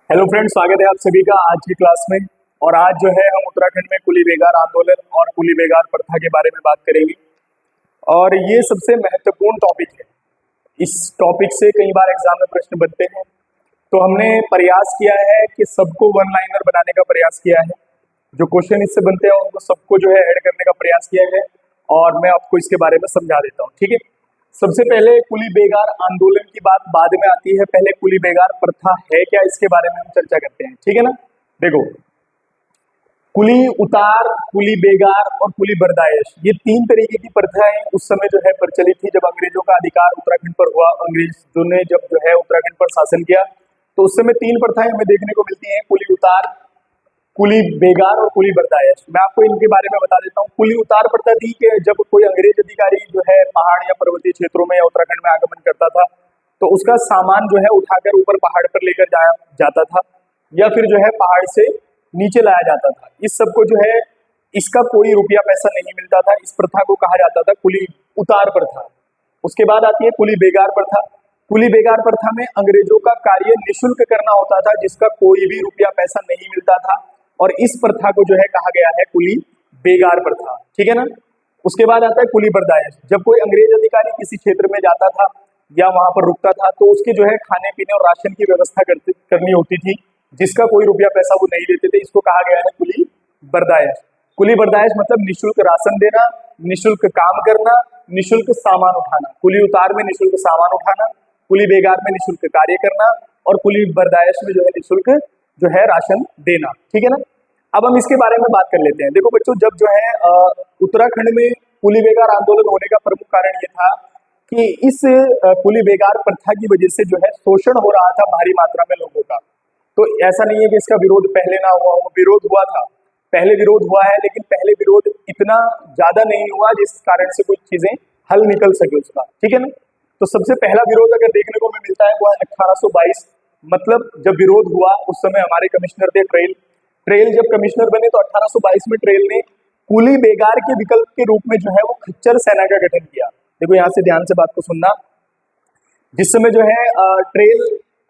Hello friends, स्वागत है आप सभी का आज की क्लास में। और आज जो है हम उत्तराखंड में कुली बेगार आंदोलन और कुली बेगार प्रथा के बारे में बात करेंगे। और ये सबसे महत्वपूर्ण टॉपिक है। इस टॉपिक से कई बार एग्जाम में प्रश्न बनते हैं, तो हमने प्रयास किया है कि सबको वन लाइनर बनाने का प्रयास किया है। जो क्वेश्चन इससे बनते हैं उनको सबको जो है ऐड करने का प्रयास किया है, और मैं आपको इसके बारे में समझा देता हूँ। ठीक है, सबसे पहले कुली बेगार आंदोलन की बात बाद में आती है, पहले कुली बेगार प्रथा है क्या इसके बारे में हम चर्चा करते हैं। ठीक है ना। देखो, कुली उतार, कुली बेगार और कुली बर्दायश, ये तीन तरीके की प्रथाएं उस समय जो है प्रचलित थी जब अंग्रेजों का अधिकार उत्तराखंड पर हुआ। अंग्रेजों ने जब जो है उत्तराखंड पर शासन किया तो उस समय तीन प्रथाएं हमें देखने को मिलती हैं, कुली उतार, कुली बेगार और कुली बर्दायश। मैं आपको इनके बारे में बता देता हूँ। कुली उतार प्रथा थी कि जब कोई अंग्रेज अधिकारी जो है पहाड़ या पर्वतीय क्षेत्रों में या उत्तराखंड में आगमन करता था तो उसका सामान जो है उठाकर ऊपर पहाड़ पर लेकर जाया जाता था, या फिर जो है पहाड़ से नीचे लाया जाता था। इस सबको जो है इसका कोई रुपया पैसा नहीं मिलता था। इस प्रथा को कहा जाता था कुली उतार प्रथा। उसके बाद आती है कुली बेगार प्रथा। कुली बेगार प्रथा में अंग्रेजों का कार्य निःशुल्क करना होता था, जिसका कोई भी रुपया पैसा नहीं मिलता था, और इस प्रथा को जो है कहा गया है कुली बेगार प्रथा। ठीक है ना। उसके बाद आता है कुली बर्दायश। जब कोई अंग्रेज अधिकारी किसी क्षेत्र में जाता था या वहां पर रुकता था तो उसके जो है खाने पीने और राशन की व्यवस्था करनी होती थी, जिसका कोई रुपया पैसा वो नहीं देते थे। इसको कहा गया है कुली बर्दायश। कुली बर्दायश मतलब निःशुल्क राशन देना, निःशुल्क काम करना, निःशुल्क सामान उठाना। कुली उतार में निःशुल्क सामान उठाना, कुली बेगार में निःशुल्क कार्य करना, और कुली बर्दायश में जो है निःशुल्क जो है राशन देना। ठीक है ना। अब हम इसके बारे में बात कर लेते हैं। देखो बच्चों, जब जो है उत्तराखंड में कुली बेगार आंदोलन होने का प्रमुख कारण ये था कि इस कुली बेगार प्रथा की वजह से जो है शोषण हो रहा था भारी मात्रा में लोगों का। तो ऐसा नहीं है कि इसका विरोध पहले ना हुआ हो, विरोध हुआ था, पहले विरोध हुआ है, लेकिन पहले विरोध इतना ज्यादा नहीं हुआ जिस कारण से कुछ चीजें हल निकल सके उसका। ठीक है ना। तो सबसे पहला विरोध अगर देखने को हमें मिलता है वो है 1822। मतलब जब विरोध हुआ उस समय हमारे कमिश्नर थे ट्रेल। ट्रेल जब कमिश्नर बने तो 1822 में ट्रेल ने कुली बेगार के विकल्प के रूप में जो है वो खच्चर सेना का गठन किया। देखो यहाँ से ध्यान से बात को सुनना। जिस समय जो है ट्रेल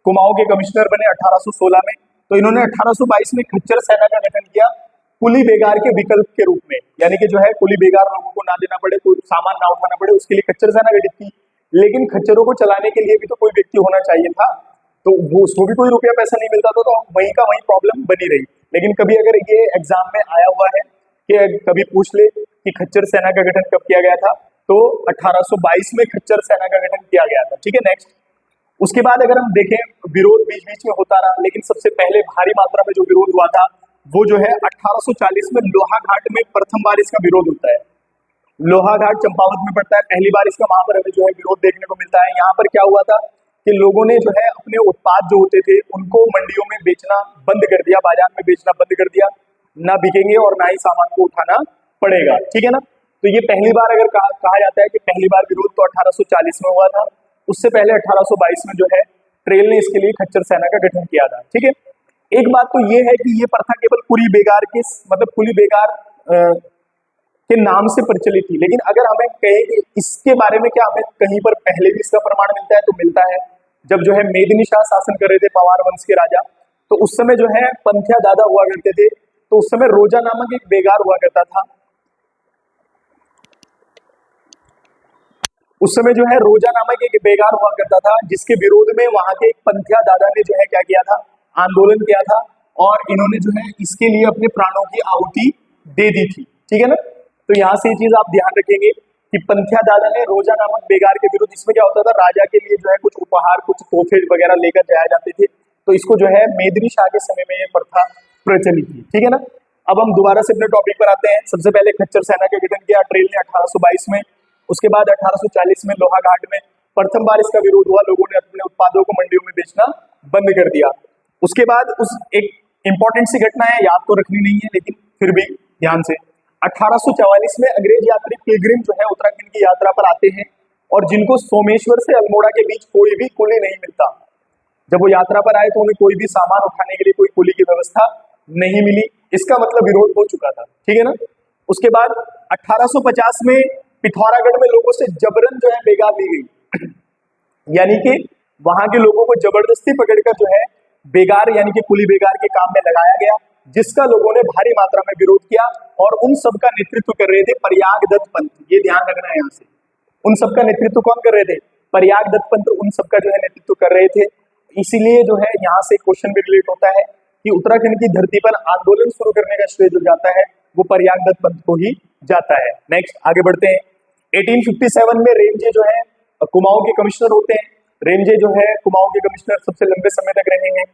कुमाऊं के कमिश्नर बने 1816 में, तो इन्होंने 1822 में खच्चर सेना का गठन किया कुली बेगार के विकल्प के रूप में। यानी कि जो है कुली बेगार लोगों को ना देना पड़े, कोई सामान ना उठाना पड़े, उसके लिए खच्चर सेना गठित की। लेकिन खच्चरों को चलाने के लिए भी तो कोई व्यक्ति होना चाहिए था, तो वो उसको भी कोई रुपया पैसा नहीं मिलता था, तो वहीं का वहीं प्रॉब्लम बनी रही। लेकिन कभी अगर ये एग्जाम में आया हुआ है कि कभी पूछ ले कि खच्चर सेना का गठन कब किया गया था, तो 1822 में खच्चर सेना का गठन किया गया था। ठीक है, नेक्स्ट। उसके बाद अगर हम देखें, विरोध बीच बीच में होता रहा, लेकिन सबसे पहले भारी मात्रा में जो विरोध हुआ था वो जो है 1840 में लोहाघाट में प्रथम बार इसका विरोध होता है। लोहाघाट चंपावत में पड़ता है, पहली बार इसका वहां पर हमें जो है विरोध देखने को मिलता है। यहाँ पर क्या हुआ था कि लोगों ने जो है अपने उत्पाद जो होते थे उनको मंडियों में बेचना बंद कर दिया, बाजार में बेचना बंद कर दिया। ना बिकेंगे और ना ही सामान को उठाना पड़ेगा। ठीक है ना। तो ये पहली बार अगर कहा जाता है कि पहली बार विरोध तो 1840 में हुआ था। उससे पहले 1822 में जो है ट्रेल ने इसके लिए खच्चर सेना का गठन किया था। ठीक है। एक बात तो ये है कि ये प्रथा केवल कुली बेगार के मतलब कुली बेगार के नाम से प्रचलित थी, लेकिन अगर हमें कहें कि इसके बारे में क्या हमें कहीं पर पहले भी इसका प्रमाण मिलता है, तो मिलता है। जब जो है मेदिनी शाह शासन कर रहे थे, पवार वंश के राजा, तो उस समय जो है पंथ्या दादा हुआ करते थे। तो उस समय रोजा नामक एक बेगार हुआ करता था। उस समय जो है रोजा नामक एक बेगार हुआ करता था, जिसके विरोध में वहां के एक पंथ्या दादा ने जो है क्या किया था, आंदोलन किया था, और इन्होंने जो है इसके लिए अपने प्राणों की आहुति दे दी थी। ठीक है ना। तो यहाँ से ये चीज आप ध्यान रखेंगे कि पंथ्या दादा ने रोजा नामक बेगार के विरुद्ध, इसमें क्या होता था, राजा के लिए जो है कुछ उपहार, कुछ तोहफे वगैरह लेकर जाए जाते थे। तो इसको जो है मेदिनी शाह के समय में ये प्रथा प्रचलित थी। ठीक है ना। अब हम दोबारा से अपने टॉपिक पर आते हैं। सबसे पहले खच्चर सेना का गठन किया ट्रेल ने 1822 में। उसके बाद 1840 में लोहाघाट में प्रथम बार इसका विरोध हुआ, लोगों ने अपने उत्पादों को मंडियों में बेचना बंद कर दिया। उसके बाद उस एक इंपॉर्टेंट सी घटना है, याद तो रखनी नहीं है लेकिन फिर भी ध्यान से, 1844 में अंग्रेज यात्री पिलग्रिम जो है उत्तराखंड की यात्रा पर आते हैं, और जिनको सोमेश्वर से अल्मोड़ा के बीच कोई भी कुली नहीं मिलता। जब वो यात्रा पर आए तो उन्हें कोई भी सामान उठाने के लिए कोई कुली की व्यवस्था नहीं मिली। इसका मतलब विरोध हो चुका था। ठीक है ना। उसके बाद 1850 में पिथौरागढ़ में लोगों से जबरन जो है बेगार ली गई। यानी कि वहां के लोगों को जबरदस्ती पकड़कर जो है बेगार यानी कि कुली बेगार के काम में लगाया गया, जिसका लोगों ने भारी मात्रा में विरोध किया और उन सबका नेतृत्व कर रहे थे प्रयाग दत्त पंत। ये ध्यान रखना है यहाँ से, उन सबका नेतृत्व कौन कर रहे थे? प्रयाग दत्त पंत उन सबका जो है नेतृत्व कर रहे थे। इसीलिए जो है यहाँ से क्वेश्चन भी रिलेट होता है कि उत्तराखंड की धरती पर आंदोलन शुरू करने का श्रेय जो जाता है वो प्रयाग दत्त पंत को ही जाता है। नेक्स्ट आगे बढ़ते हैं। 1857 में रेमजे जो है कुमाऊं के कमिश्नर होते हैं। रेमजे जो है कुमाऊं के कमिश्नर सबसे लंबे समय तक रहे हैं।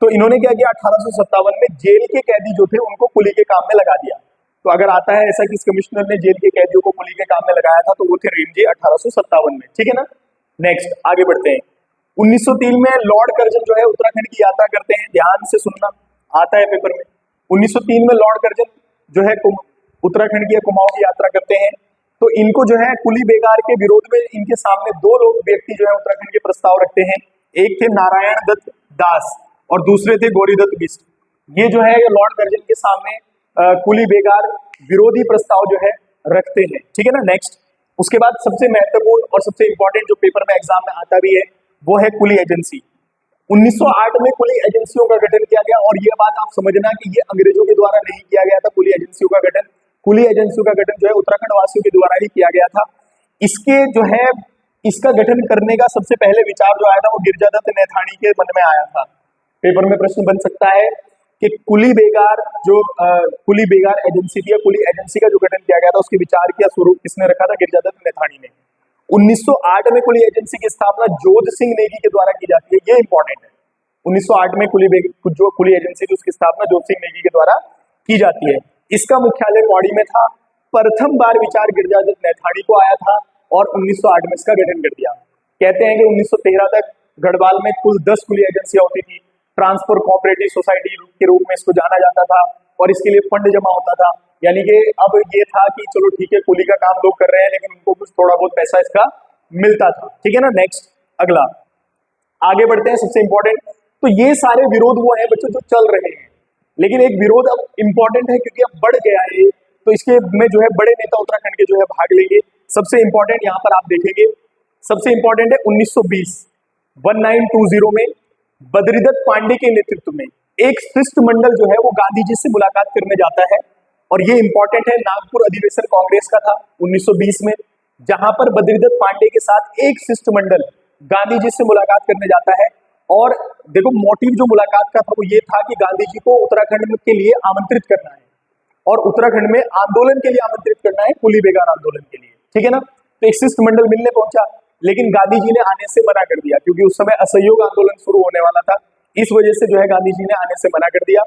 तो इन्होंने क्या किया, 1857 में जेल के कैदी जो थे उनको कुली के काम में लगा दिया। तो अगर आता है ऐसा कि इस कमिश्नर ने जेल के कैदियों को कुली के काम में लगाया था तो वो थे रेमजे 1857 में, ठीक है ना। नेक्स्ट आगे बढ़ते हैं। 1903 में लॉर्ड कर्जन जो है उत्तराखंड की यात्रा करते हैं। ध्यान से सुनना, आता है पेपर में। 1903 में लॉर्ड कर्जन जो है उत्तराखंड की कुमाऊं की यात्रा करते हैं। तो इनको जो है कुली बेगार के विरोध में इनके सामने दो लोग व्यक्ति जो है उत्तराखंड के प्रस्ताव रखते हैं। एक थे नारायण दत्त दास और दूसरे थे गौरीदत्त बिष्ट। ये जो है लॉर्ड कर्जन के सामने कुली बेगार विरोधी प्रस्ताव जो है रखते हैं, ठीक है ना। नेक्स्ट उसके बाद सबसे महत्वपूर्ण और सबसे इंपॉर्टेंट जो पेपर में एग्जाम में आता भी है वो है कुली एजेंसी। 1908 में कुली एजेंसियों का गठन किया गया और ये बात आप समझना कि ये अंग्रेजों के द्वारा नहीं किया गया था। कुली एजेंसियों का गठन, कुली एजेंसियों का गठन जो है उत्तराखंड वासियों के द्वारा ही किया गया था। इसके जो है इसका गठन करने का सबसे पहले विचार जो आया था वो गिरजादत्त नैथानी के मन में आया था। पेपर में प्रश्न बन सकता है कि कुली बेगार जो कुली बेगार एजेंसी थी, कुली एजेंसी का जो गठन किया गया था उसके विचार का स्वरूप किसने रखा था? गिरजादत्त नैथानी ने। 1908 में कुली एजेंसी की स्थापना जोध सिंह नेगी के द्वारा की जाती है, ये इंपॉर्टेंट है। 1908 में जो कुली एजेंसी थी उसकी स्थापना जोध सिंह नेगी के द्वारा की जाती है। इसका मुख्यालय पौड़ी में था। प्रथम बार विचार गिरजादत्त नैथानी को आया था और 1908 में इसका गठन कर दिया। कहते हैं कि 1913 तक गढ़वाल में कुल 10 कुली एजेंसियां होती थी। ट्रांसपोर्ट कोऑपरेटिव सोसाइटी के रूप में इसको जाना जाता था और इसके लिए फंड जमा होता था। यानी कि अब ये था कि चलो ठीक है कुली का काम लोग कर रहे हैं लेकिन उनको कुछ थोड़ा बहुत पैसा इसका मिलता था, ठीक है ना। नेक्स्ट अगला आगे बढ़ते हैं। सबसे इंपॉर्टेंट तो ये सारे विरोध वो है बच्चों जो चल रहे हैं, लेकिन एक विरोध अब इंपॉर्टेंट है क्योंकि अब बढ़ गया है तो इसके में जो है बड़े नेता उत्तराखंड के जो है भाग लेंगे। सबसे इंपॉर्टेंट यहाँ पर आप देखेंगे, सबसे इंपॉर्टेंट है 1920 में बद्रीदत्त पांडे के नेतृत्व में एक शिष्टमंडल जो है वो गांधी जी से मुलाकात करने जाता है और ये इंपॉर्टेंट है। नागपुर अधिवेशन कांग्रेस का था 1920 में, जहां पर बद्रीदत्त पांडे के साथ एक शिष्टमंडल गांधी जी से मुलाकात करने जाता है। और देखो मोटिव जो मुलाकात का था वो ये था कि गांधी जी को उत्तराखंड के लिए आमंत्रित करना है और उत्तराखंड में आंदोलन के लिए आमंत्रित करना है, कुली बेगार आंदोलन के लिए, ठीक है ना। तो एक शिष्टमंडल मिलने पहुंचा लेकिन गांधी जी ने आने से मना कर दिया क्योंकि उस समय असहयोग आंदोलन शुरू होने वाला था। इस वजह से जो है गांधी जी ने आने से मना कर दिया।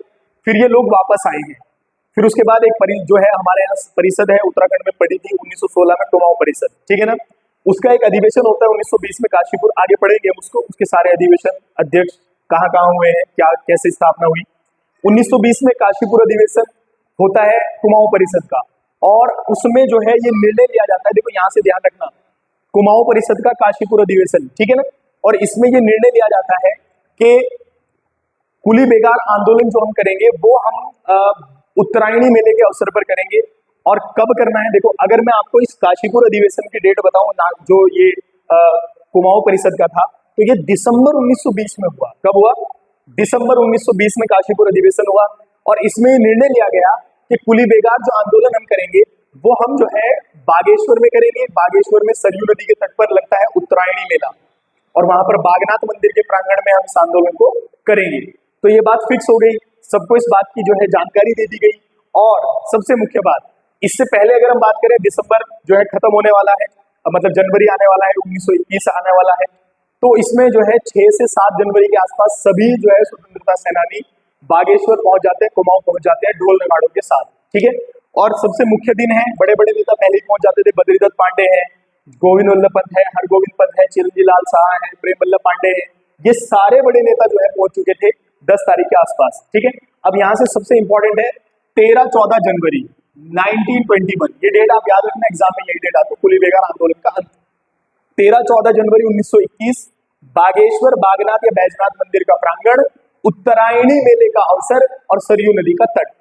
फिर ये लोग वापस आए हैं। फिर उसके बाद एक जो है हमारे यहाँ परिषद है उत्तराखंड में पड़ी थी 1916 में कुमाऊं परिषद, ठीक है ना। उसका एक अधिवेशन होता है 1920 में काशीपुर। आगे पढ़ेंगे हम उसको, उसके सारे अधिवेशन अध्यक्ष कहाँ कहाँ हुए हैं, क्या कैसे स्थापना हुई। 1920 में काशीपुर अधिवेशन होता है कुमाऊं परिषद का और उसमें जो है ये निर्णय लिया जाता है। देखो यहाँ से ध्यान रखना, कुमाऊं परिषद का काशीपुर अधिवेशन, ठीक है ना। और इसमें ये निर्णय लिया जाता है कि कुली बेगार आंदोलन जो हम करेंगे वो हम उत्तरायणी मेले के अवसर पर करेंगे। और कब करना है, देखो अगर मैं आपको इस काशीपुर अधिवेशन की डेट बताऊं ना, जो ये कुमाऊं परिषद का था तो ये दिसंबर 1920 में हुआ। कब हुआ? दिसंबर 1920 में काशीपुर अधिवेशन हुआ और इसमें निर्णय लिया गया कि कुली बेगार जो आंदोलन हम करेंगे वो हम जो है बागेश्वर में करेंगे। बागेश्वर में सरयू नदी के तट पर लगता है उत्तरायणी मेला और वहां पर बागनाथ मंदिर के प्रांगण में हम इस आंदोलन को करेंगे। तो ये बात फिक्स हो गई, सबको इस बात की जो है जानकारी दे दी गई। और सबसे मुख्य बात, इससे पहले अगर हम बात करें, दिसंबर जो है खत्म होने वाला है, मतलब जनवरी आने वाला है, 1921 आने वाला है। तो इसमें जो है 6 से 7 जनवरी के आसपास सभी जो है स्वतंत्रता सेनानी बागेश्वर पहुंच जाते हैं, कुमाऊं पहुंच जाते हैं ढोल नगाड़ों के साथ, ठीक है। और सबसे मुख्य दिन है, बड़े बड़े नेता पहले ही पहुंच जाते थे। बद्रीदत्त पांडे हैं, गोविंद वल्लभ पंत है, हरगोविंद पंत है, चिरंजी लाल साहा है, प्रेम वल्लभ पांडे है, ये सारे बड़े नेता जो है पहुंच चुके थे 10 तारीख के आसपास, ठीक है। अब यहाँ से सबसे इंपॉर्टेंट है 13-14 जनवरी 1921, ये डेट आप याद रखना, एग्जाम में यही डेट आती है, कुली बेगार आंदोलन का अंत। 13-14 जनवरी 1921 बागेश्वर बागनाथ या बैजनाथ मंदिर का प्रांगण, उत्तरायणी मेले का अवसर और सरयू नदी का तट।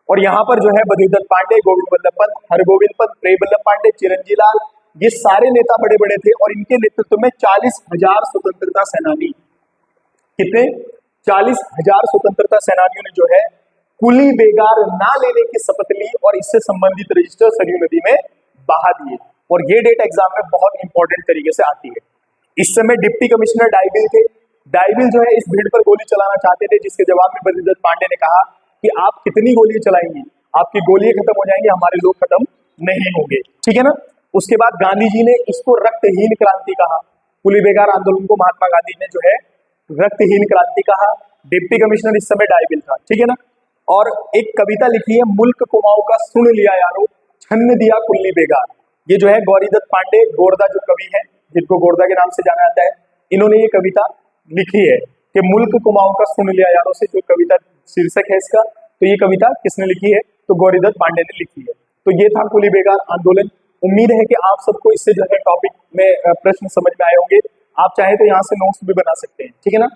और यहाँ पर जो है बद्रीदत्त पांडे, गोविंद वल्लभ पंत, हरगोविंद पंत, प्रेम वल्लभ पांडे, चिरंजी लाल, ये सारे नेता बड़े बड़े थे और इनके नेतृत्व में 40,000 स्वतंत्रता सेनानी, कितने? 40,000 स्वतंत्रता सेनानियों ने जो है कुली बेगार ना लेने की शपथ ली और इससे संबंधित रजिस्टर सरयू नदी में बहा दिए। और ये डेट एग्जाम में बहुत इंपॉर्टेंट तरीके से आती है। इस समय डिप्टी कमिश्नर डाइविल थे। डाइविल जो है इस भीड़ पर गोली चलाना चाहते थे, जिसके जवाब में बद्रीदत्त पांडे ने कहा कि आप कितनी गोली चलाएंगी, आपकी गोलियां खत्म हो जाएंगी, हमारे लोग खत्म नहीं होंगे। ठीक है ना। उसके बाद गांधी जी ने इसको रक्तहीन क्रांति कहा। कुली बेगार आंदोलन को महात्मा गांधी ने जो है रक्तहीन क्रांति कहा। डिप्टी कमिश्नर इस समय डाइविल था। ठीक है ना। और एक कविता लिखी है, मुल्क कुमाऊं का सुन लिया यारो, छन्न दिया कुल्ली बेगार। ये जो है गौरीदत्त पांडे गोरदा जो कवि है, जिनको गोरदा के नाम से जाना जाता है, इन्होंने ये कविता लिखी है कि मुल्क कुमाऊं का सुन लिया यारों से जो कविता शीर्षक है इसका। तो ये कविता किसने लिखी है? तो गौरीदत्त पांडे ने लिखी है। तो ये था कुली बेगार आंदोलन। उम्मीद है कि आप सबको इससे जो है टॉपिक में प्रश्न समझ में आए होंगे। आप चाहे तो यहाँ से नोट्स भी बना सकते हैं। ठीक है ना।